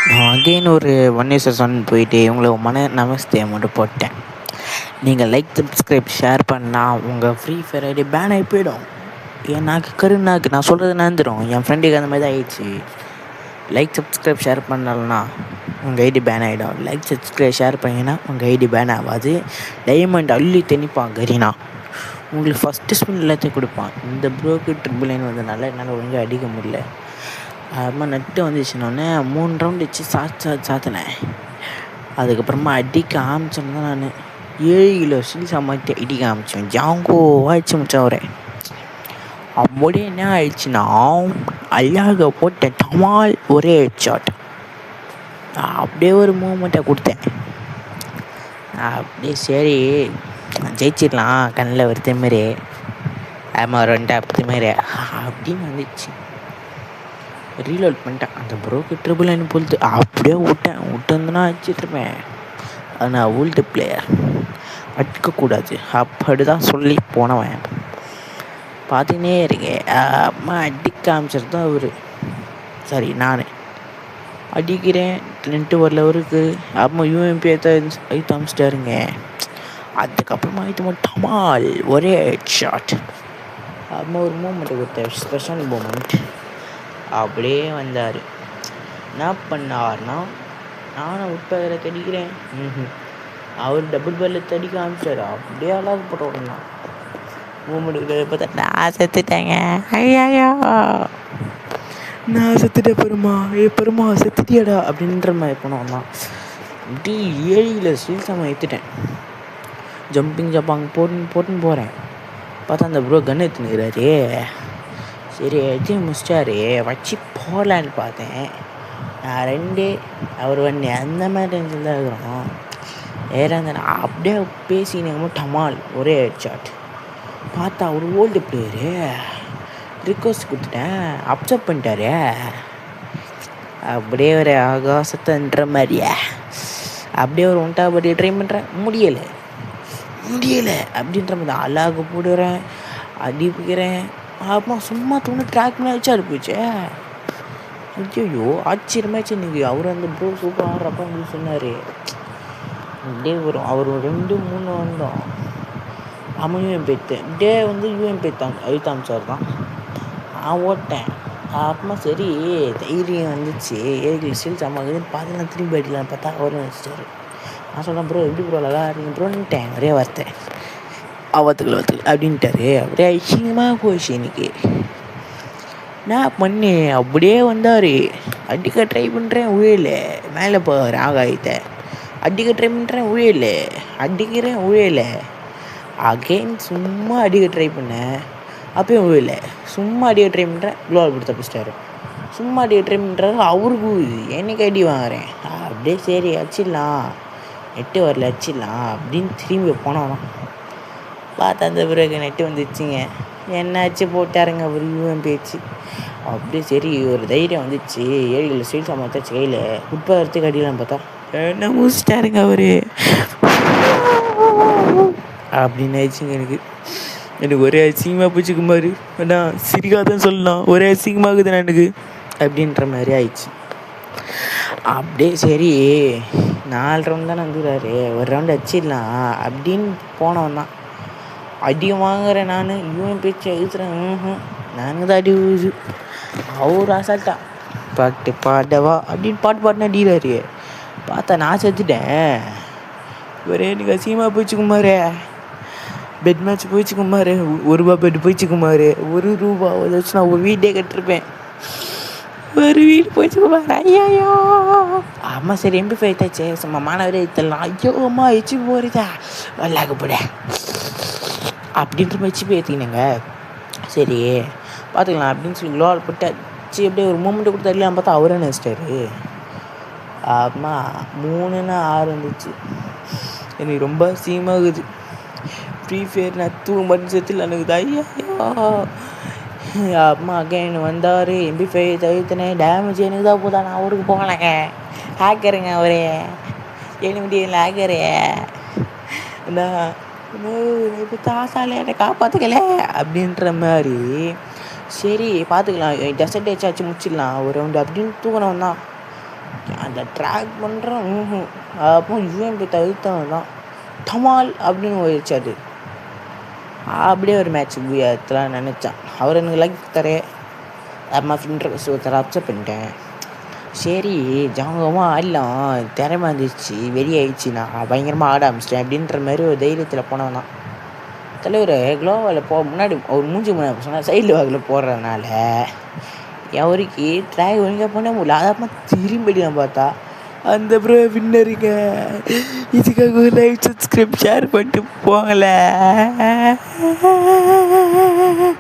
நான் அகைன் ஒரு 1:1 போயிட்டு உங்களுக்கு நமஸ்தே மட்டும் போட்டேன். நீங்கள் லைக் சப்ஸ்கிரைப் ஷேர் பண்ணால் உங்கள் ஃப்ரீ ஃபயர் ஐடி பேன் ஆகி போயிடும். என் நாக்கு கருநாக்கு நான் சொல்கிறது நடந்துடும். என் ஃப்ரெண்டுக்கு அந்த மாதிரி தான் ஆயிடுச்சு. லைக் சப்ஸ்கிரைப் ஷேர் பண்ணலன்னா உங்கள் ஐடி பேன் ஆகிடும். லைக் சப்ஸ்கிரைப் ஷேர் பண்ணிங்கன்னா உங்கள் ஐடி பேன் ஆகாது. டைமண்ட் அள்ளி தெளிப்பான் கரீனா. உங்களுக்கு ஃபஸ்ட்டு ஸ்பின் எல்லாத்தையும் கொடுப்பான். இந்த ப்ரோக்கு ட்ரிபிள் லைன் வந்ததுனால என்னால் ஒழுங்காக அடிக்க முடியல. அதுமாதிரி நட்டு வந்துச்சுன்னொன்னே 3 ரவுண்டு வச்சு சாத்தினேன். அதுக்கப்புறமா அடிக்க ஆரம்பிச்சோன்னு தான் நான் 7 கிலோ ஸ்டீல் சமாளித்து அடிக்க ஆரம்பித்தேன். ஜாங்கோ ஆயிடுச்சு முடிச்சேன் அவரை. அப்படியே என்ன ஆயிடுச்சுன்னா அல்லாக போட்ட டமால் ஒரே ஹெட்ஷாட். அப்படியே ஒரு மூமெண்ட்டை கொடுத்தேன். அப்படியே சரி ஜெயிச்சிடலாம் கண்ணில் வருத்த மாரி ஆமாம் 2 அப்படி மாரி அப்படின்னு வந்துச்சு. ரீலோட் பண்ணிட்டேன். அந்த ப்ரோக்கு ட்ரிபிள் லைன் பொழுது அப்படியே விட்டுருந்தேன்னா அடிச்சிட்ருப்பேன். ஆனால் ஓல்டு பிளேயர் அடிக்கக்கூடாது அப்படி தான் சொல்லி போனவன். பார்த்துக்கினே இருக்கேன். அம்மா அடிக்க ஆரம்பிச்சது தான் அவர். சரி நான் அடிக்கிறேன். 2 வரல அவருக்கு. அம்மா யூஎம்பி ஐத்து அமிச்சிட்டாருங்க. அதுக்கப்புறமா ஐத்து டமால் ஒரே ஷாட். அம்மா ஒரு மூமெண்ட் கொடுத்தேன், ஸ்பெஷல் மூமெண்ட். அப்படியே வந்தார். என்ன பண்ணார்னா நானும் உட்பதில் தடிக்கிறேன். அவர் டபுள் பேரில் தடிக்க ஆரம்பிச்சார். அப்படியே அழகு போட்டு விடணும். மூமெண்ட் பார்த்தா நான் செத்துட்டேங்க. ஐயா நான் செத்துட்டேன் பெருமா செத்துட்டியாடா அப்படின்ற மாதிரி போனோம்னா இப்படி 7 கிலோ ஸ்டீல் சாமான் ஏற்றுட்டேன். ஜம்பிங் ஜப்பாங்க போட்டுன்னு போகிறேன். பார்த்தா அந்த ப்ரோ கன் எடுத்துனுக்கிறாரு. சரி எது முடிச்சிட்டாரு வச்சு போகலான்னு பார்த்தேன். நான் 2 அவர் 1 அந்த மாதிரி டென்ஷன் தான் இருக்கிறோம். அந்த நான் அப்படியே பேசினேன் டமால் ஒரே ஹெட்ஷாட். பார்த்தா அவர் ஓல்டு பிளேயரு. ரிக்வஸ்ட் கொடுத்துட்டேன், அப்செப்ட் பண்ணிட்டாரு. அப்படியே ஒரு ஆகாசத்தன்ற மாதிரியா அப்படியே ஒரு ஒன்றாபடி ட்ரை பண்ணுறேன். முடியலை அப்படின்ற மாதிரி அழகு போடுறேன், அடிப்புக்கிறேன். அப்புறம் சும்மா தூணு ட்ராக் பண்ணி வச்சா போச்சு. ஐயோ ஆச்சரியமாச்சு இன்னைக்கு. அவர் அந்த ப்ரோ சூப்பர் ஆடுறப்ப அப்படின்னு சொன்னார். அப்படியே வரும் அவர் 2-3 வந்தோம். அவன் யூஎம்பி டே யூஎம்பி அழுத்தாமிச்சார் தான். நான் ஓட்டேன். அப்புறமா சரி தைரியம் வந்துச்சு. 7 கிலோ ஸ்டீல் சமாளிக்குதுன்னு பார்த்துலாம் திரும்பி அடிக்கலான்னு பார்த்தா அவரும் வச்சிட்டாரு. நான் சொன்னேன் ப்ரோ எப்படி ப்ரோ அழகா நீங்கள் ப்ரோன்ட்டேன் ஒரே வார்த்தை அவத்துக்கள் அப்படின்ட்டாரு. அப்படியே அசிங்கமாக போயிடுச்சு இன்னைக்கு. நான் பண்ணி அப்படியே வந்தார். அடிக்க ட்ரை பண்ணுறேன் உழையில. மேலே போவார் ஆகாயத்தை. அடிக்க ட்ரை பண்ணுறேன் உழையில. அடிக்கிறேன் உழையில. அகெயின் சும்மா அடிக்க ட்ரை பண்ணேன், அப்பயும் உழையில. சும்மா அடிக்க ட்ரை பண்ணுறேன், குளோவால் போட்டு தப்பிச்சிட்டாரு. சும்மா அடிக்க ட்ரை பண்ணுறாரு, அவருக்கு என்னைக்கு அடி வாங்குறேன். அப்படியே சரி அடிச்சிடலாம், 8 வரல அடிச்சிடலாம் அப்படின்னு திரும்பி போனோம். பார்த்தா அந்த பிறகு நெட்டு வந்துச்சுங்க. என்னாச்சு போட்டாருங்க ஒரு யூஎம் பேச்சு. அப்படியே சரி ஒரு தைரியம் வந்துச்சு. 7 கிலோ ஸ்டீல் சமாளித்தாச்சு கையில். உட்பதத்துக்கு அடிக்கலாம் பார்த்தா என்ன முடிச்சிட்டாருங்க அவர் அப்படின்னு ஆயிடுச்சுங்க. எனக்கு ஒரே அசிங்கமாக போச்சுக்குமாரு. அண்ணா சிரிக்காதான் சொல்லலாம், ஒரே அசிங்கமாகுதுண்ணா எனக்கு அப்படின்ற மாதிரி ஆயிடுச்சு. அப்படியே சரி 4 ரவுண்ட் தானே வந்துடுறாரு, ஒரு ரவுண்டு அடிச்சிடலாம் அப்படின்னு போனவன் தான். அடி வாங்குறேன் நான். இவன் பேச்சு எழுதுறேன். நாங்கள் தான் அடி விழுது. அவர் அசால்ட்டா பாட்டு பாடவா அப்படின்னு பாட்டுன்னு அடிக்கிறாரு. பார்த்தா நான் செத்துட்டேன். ஒரே எனக்கு அசிங்கமாக போயிடுச்சுக்குமாரு. Bet match போயிடுச்சுக்குமாரு. 1 ரூபா பெட் போயிடுச்சுக்குமாரு. 1 ரூபா வச்சு நான் ஒரு வீட்டே கட்டிருப்பேன். ஒரு வீடு போயிடுச்சுக்குமாரு. ஐயோ ஆமாம் சரி MP5 தாச்சு சும்மா மாணவரே தரலாம். ஐயோ அம்மா எச்சு போகிறதா வல்லாக்கப்பட அப்படின்ற மாதிரி போய் ஏற்றிக்கினேங்க. சரி பார்த்துக்கலாம் அப்படின்னு சொல்லி குளோவால் போட்டு அடிச்சு அப்படியே ஒரு மூமெண்ட்டை கொடுத்து அடிலாம் பார்த்தா அவரே நினச்சிட்டாரு. அம்மா 3-6 வந்துச்சு. எனக்கு ரொம்ப அசிங்கமாகுது. ஃப்ரீ ஃபயர் நான் மட்டும் செத்துல எனக்கு ஐயா அம்மா அகைன் வந்தார். MP5 தவிர்த்தனேன். டேமேஜ் எனக்கு தான் போதா, நான் அவருக்கு போகலைங்க. ஹேக்கருங்க அவரே, முடியல ஹேக்கரு. இப்போ தாசாலே என்னை காப்பாற்றுக்கல அப்படின்ற மாதிரி. சரி பார்த்துக்கலாம், டெசர்ட் ஏச்சாச்சு முடிச்சிடலாம் ஒரு ரவுண்டு அப்படின்னு தூக்கினவன் தான். அந்த ட்ராக் பண்ணுறேன். அப்போ யூஎம்பி தவிர்த்தவன் தான் டமால் அப்படின்னு போயிடுச்சு. அது அப்படியே ஒரு மேட்ச்சுக்கு போய் அதெல்லாம் நினச்சான். அவர் எனக்கு லைக் தரே அம்மா ஃபின்ட்ரெஸ்ட் ஒருத்தர் அப்செட் பண்ணிட்டேன். சரி ஜாங்கமாக ஆடலாம், திறமை வந்துச்சு, வெறியாயிடுச்சு, நான் பயங்கரமாக ஆட ஆரம்பிச்சிட்டேன் அப்படின்ற மாதிரி ஒரு தைரியத்தில் போனவன் தான். தலைவர் க்ளோவால் முன்னாடி ஒரு மூஞ்சி முன்னாடி சொன்னால் சைடில் வாக்கில் போடுறதுனால அவருக்கு ட்ராக் ஒழுங்காக பண்ண முடியல. அதான் திரும்பி நான் பார்த்தா அந்த ப்ரோ வின்னருங்க. இதுக்காக லைக் சப்ஸ்கிரைப் ஷேர் பண்ணிட்டு போங்களேன்.